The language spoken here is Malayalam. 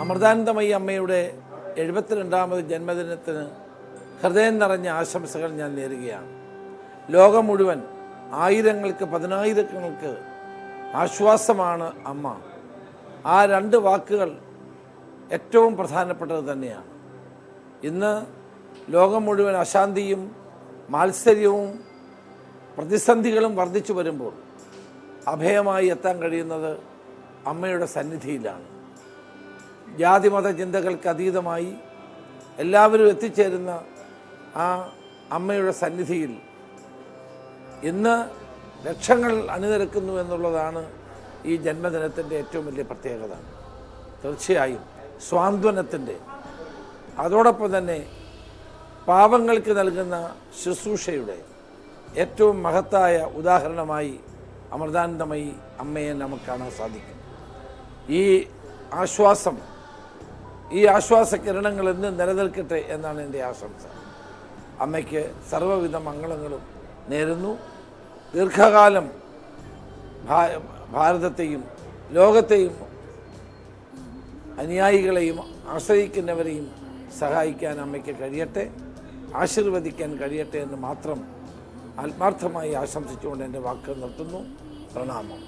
അമൃതാനന്ദമയി അമ്മയുടെ 72ാമത് ജന്മദിനത്തിന് ഹൃദയം നിറഞ്ഞ ആശംസകൾ ഞാൻ നേരുകയാണ്. ലോകം മുഴുവൻ ആയിരങ്ങൾക്ക് പതിനായിരങ്ങൾക്ക് ആശ്വാസമാണ് അമ്മ. ആ രണ്ട് വാക്കുകൾ ഏറ്റവും പ്രധാനപ്പെട്ടത് തന്നെയാണ്. ഇന്ന് ലോകം മുഴുവൻ അശാന്തിയും മാത്സര്യവും പ്രതിസന്ധികളും വർദ്ധിച്ചു വരുമ്പോൾ അഭയമായി എത്താൻ കഴിയുന്നത് അമ്മയുടെ സന്നിധിയിലാണ്. ജാതിമത ചിന്തകൾക്ക് അതീതമായി എല്ലാവരും എത്തിച്ചേരുന്ന ആ അമ്മയുടെ സന്നിധിയിൽ ഇന്ന് ലക്ഷങ്ങൾ അണിനിരക്കുന്നു എന്നുള്ളതാണ് ഈ ജന്മദിനത്തിൻ്റെ ഏറ്റവും വലിയ പ്രത്യേകത. തീർച്ചയായും സ്വാന്തനത്തിൻ്റെ, അതോടൊപ്പം തന്നെ പാവങ്ങൾക്ക് നൽകുന്ന ശുശ്രൂഷയുടെ ഏറ്റവും മഹത്തായ ഉദാഹരണമായി അമൃതാനന്ദമയി അമ്മയെ നമുക്ക് കാണാൻ സാധിക്കും. ഈ ആശ്വാസ കിരണങ്ങൾ എന്ന് നിലനിൽക്കട്ടെ എന്നാണ് എൻ്റെ ആശംസ. അമ്മയ്ക്ക് സർവ്വവിധ മംഗളങ്ങളും നേരുന്നു. ദീർഘകാലം ഭാരതത്തെയും ലോകത്തെയും അനുയായികളെയും ആശ്രയിക്കുന്നവരെയും സഹായിക്കാൻ അമ്മയ്ക്ക് കഴിയട്ടെ, ആശീർവദിക്കാൻ കഴിയട്ടെ എന്ന് മാത്രം ആത്മാർത്ഥമായി ആശംസിച്ചുകൊണ്ട് എൻ്റെ വാക്കുകൾ നിർത്തുന്നു. പ്രണാമം.